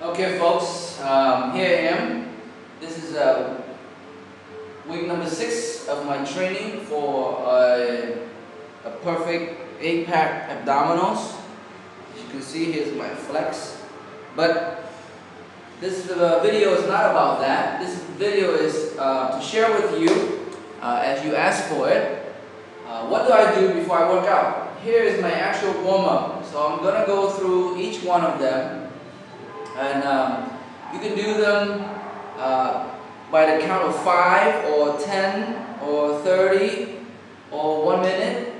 Okay, folks, here I am. This is week number 6 of my training for a perfect 8-pack abdominals. As you can see, here's my flex. But this video is not about that. This video is to share with you, as you asked for it, what do I do before I work out. Here is my actual warm-up. So I'm going to go through each one of them. And you can do them by the count of 5 or 10 or 30 or 1 minute.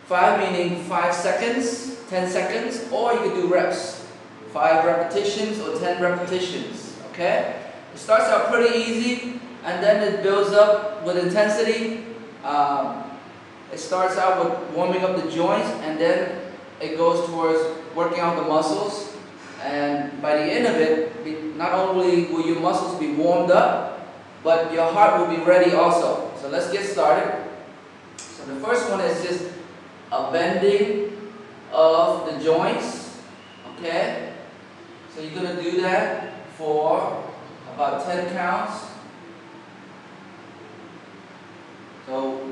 5 meaning 5 seconds, 10 seconds, or you can do reps. 5 repetitions or 10 repetitions. Okay? It starts out pretty easy and then it builds up with intensity. It starts out with warming up the joints and then it goes towards working out the muscles. And by the end of it, not only will your muscles be warmed up, but your heart will be ready also. So let's get started. So the first one is just a bending of the joints. Okay? So you're going to do that for about 10 counts. So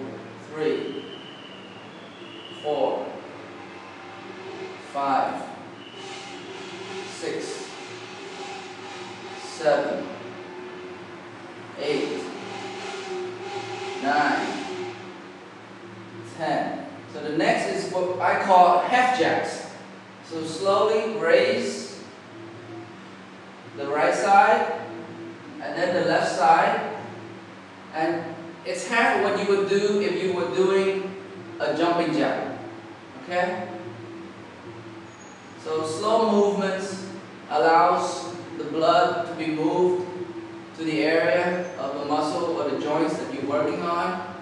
3, 4, 5, 6, 7, 8, 9, 10. So the next is what I call half jacks. So slowly raise the right side and then the left side. And it's half of what you would do if you were doing a jumping jack. Okay? So slow movements allows the blood to be moved to the area of the muscle or the joints that you're working on,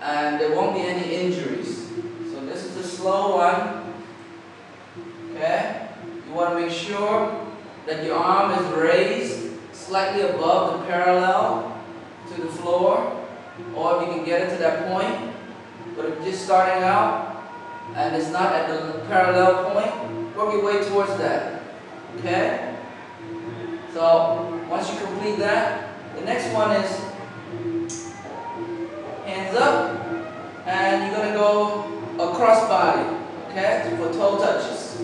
and there won't be any injuries. So this is a slow one. Okay? You want to make sure that your arm is raised slightly above the parallel to the floor, or if you can get it to that point. But if you're just starting out and it's not at the parallel point, work your way towards that. Okay? So once you complete that, the next one is hands up, and you're going to go across body. Okay? So for toe touches.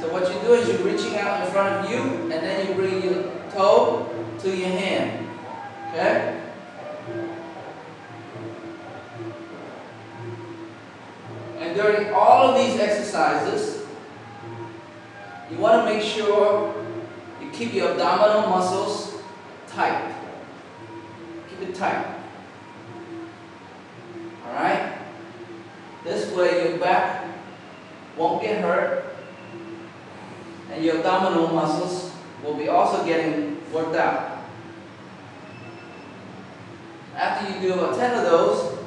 So what you do is you're reaching out in front of you, and then you bring your toe to your hand. Okay? And during all of these exercises, you want to make sure you keep your abdominal muscles tight. Keep it tight. Alright? This way your back won't get hurt and your abdominal muscles will be also getting worked out. After you do about 10 of those,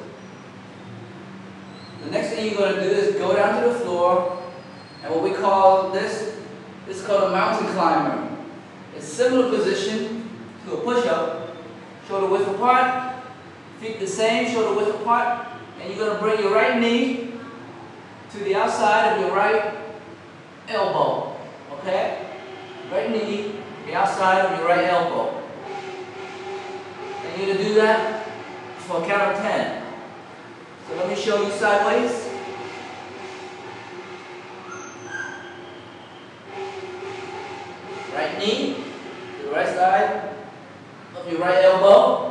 the next thing you're going to do is go down to the floor, and what we call this is called a mountain climber. It's a similar position to a push-up, shoulder width apart, feet the same, shoulder width apart, and you're going to bring your right knee to the outside of your right elbow. Okay? Right knee, the outside of your right elbow. And you're going to do that for a count of 10. So let me show you sideways. Right knee to the right side of your right elbow.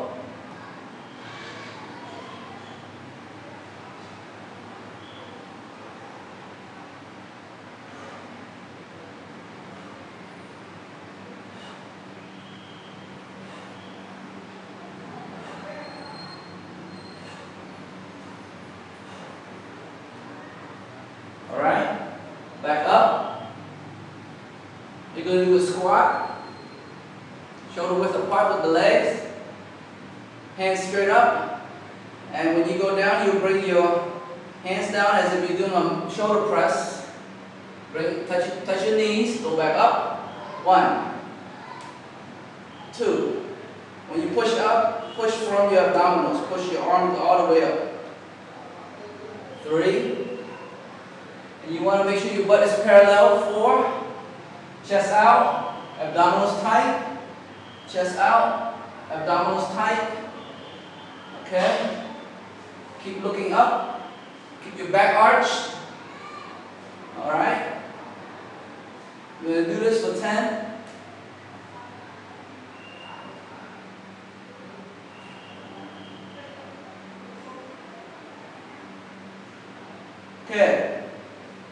Alright, back up. You're going to do a squat, shoulder width apart with the legs, hands straight up, and when you go down, you bring your hands down as if you're doing a shoulder press. Touch your knees, go back up. 1, 2. When you push up, push from your abdominals, push your arms all the way up. 3. And you want to make sure your butt is parallel. 4. Chest out, abdominals tight. Chest out, abdominals tight. Okay? Keep looking up. Keep your back arched. Alright? We're going to do this for 10. Okay.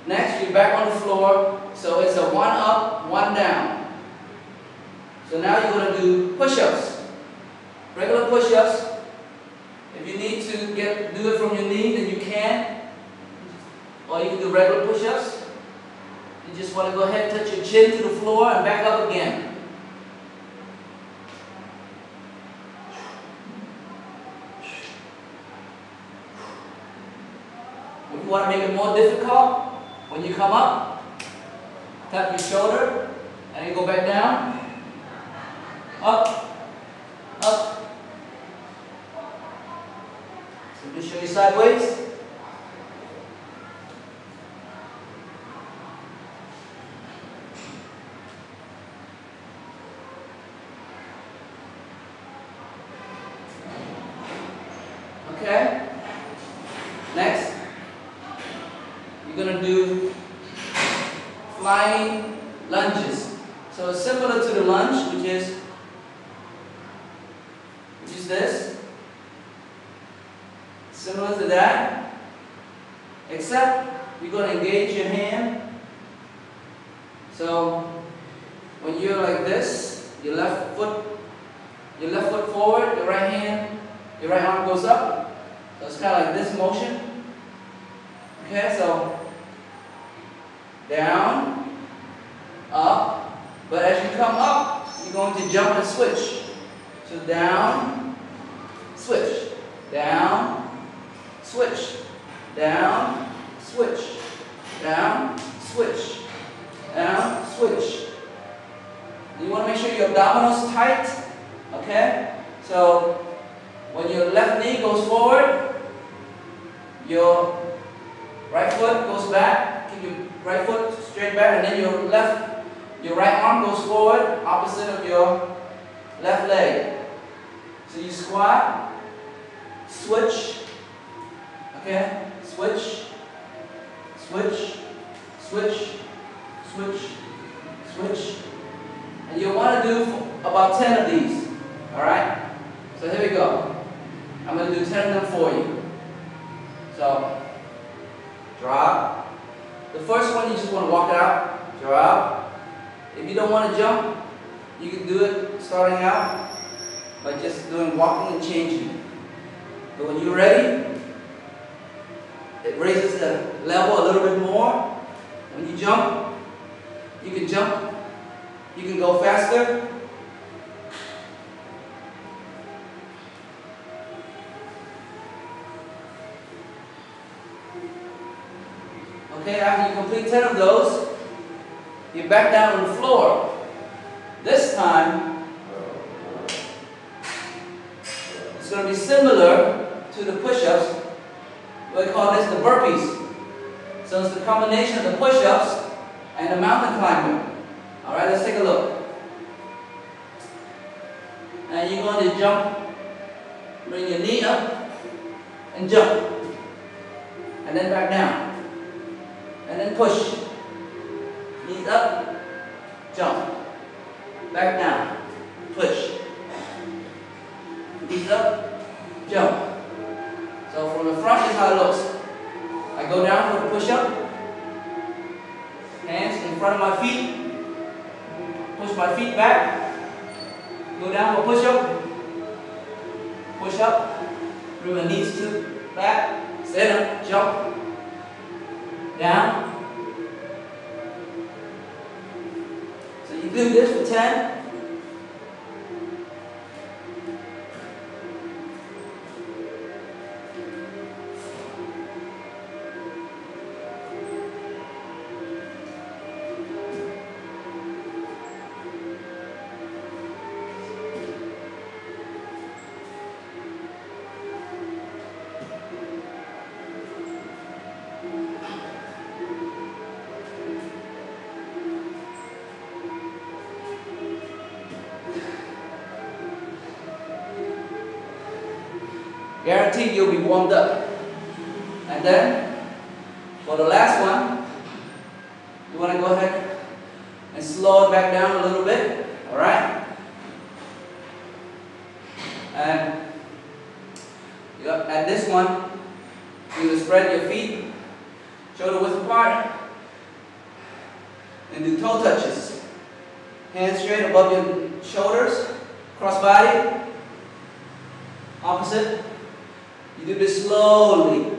Next, you're back on the floor. So it's a 1 up, 1 down. So now you're going to do push-ups. Regular push-ups. If you need to do it from your knee, then you can. Or you can do regular push-ups. You just want to go ahead and touch your chin to the floor and back up again. If you want to make it more difficult, when you come up, tap your shoulder and then go back down. Up, up. So just show you sideways. Okay. Next, you're going to do flying lunges. So it's similar to the lunge, which is this. Similar to that, except you're going to engage your hand. So when you're like this, your left foot forward, your right arm goes up. So it's kind of like this motion. Okay, so down, up, but as you come up, you're going to jump and switch. So down, switch, down, switch, down, switch, down, switch, down, switch. You want to make sure your abdominals tight, okay? So when your left knee goes forward, your right foot goes back, keep your right foot straight back, and then your right arm goes forward, opposite of your left leg. So you squat, switch, okay, switch, switch, switch, switch, switch. And you'll want to do about 10 of these, alright? So here we go. I'm going to do 10 of them for you. So, drop. The first one, you just want to walk it out, drop. If you don't want to jump, you can do it starting out by just doing walking and changing. But when you're ready, it raises the level a little bit more. When you jump, you can go faster. Okay, after you complete 10 of those, you're back down on the floor. This time, it's going to be similar to the push-ups. We call this the burpees. So it's the combination of the push-ups and the mountain climbing. Alright, let's take a look. And you're going to jump, bring your knee up, and jump. And then back down. And then push. Knees up, jump. Back down, push. Knees up, jump. So from the front is how it looks. I go down for the push-up. Hands in front of my feet. Push my feet back. Go down for push-up. Push up. Bring my knees to back. Stand up, jump. Down. So you do this for 10. feet, you'll be warmed up. And then, for the last one, you want to go ahead and slow it back down a little bit, alright? And at this one, you will spread your feet, shoulder width apart, and do toe touches. Hands straight above your shoulders, cross body, opposite. You do this slowly.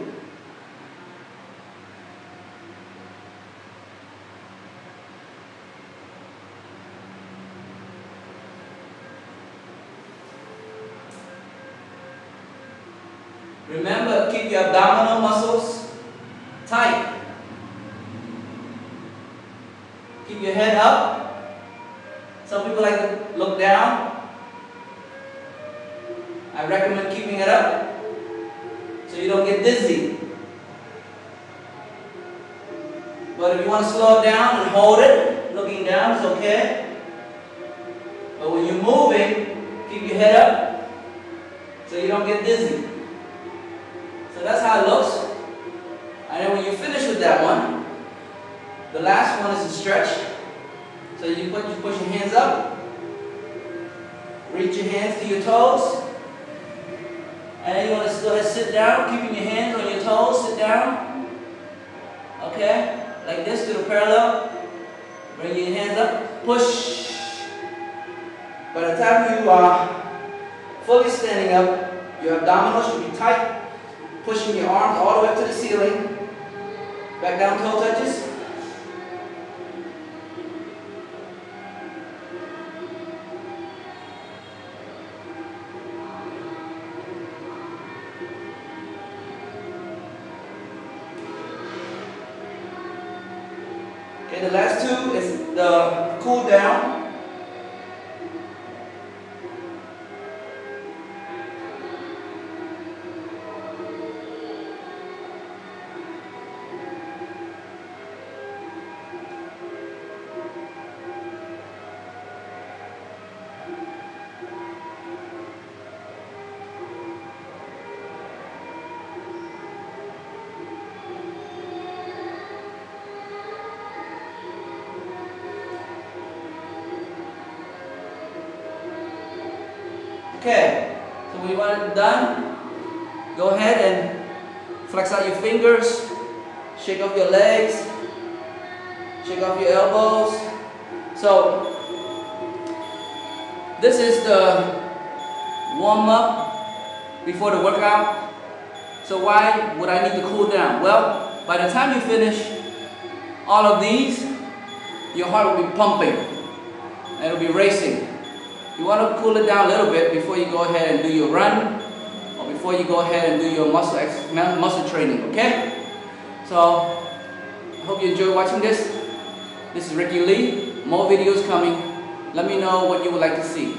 Remember, keep your abdominal muscles tight. Keep your head up. Some people like to look down. I recommend keeping it up so you don't get dizzy. But if you want to slow it down and hold it, looking down is okay. But when you're moving, keep your head up so you don't get dizzy. So that's how it looks. And then when you finish with that one, the last one is a stretch. So you push your hands up, reach your hands to your toes, and then you want to go ahead and sit down, keeping your hands on your toes, sit down. Okay? Like this to the parallel. Bring your hands up, push. By the time you are fully standing up, your abdominals should be tight. Pushing your arms all the way up to the ceiling. Back down, toe touches. Okay, the last two is the cool down. Okay, so when you want it done, go ahead and flex out your fingers, shake off your legs, shake off your elbows. So, this is the warm-up before the workout. So why would I need to cool down? Well, by the time you finish all of these, your heart will be pumping and it will be racing. You want to cool it down a little bit before you go ahead and do your run, or before you go ahead and do your muscle training, okay? So, I hope you enjoy watching this. This is Ricky Lee. More videos coming. Let me know what you would like to see.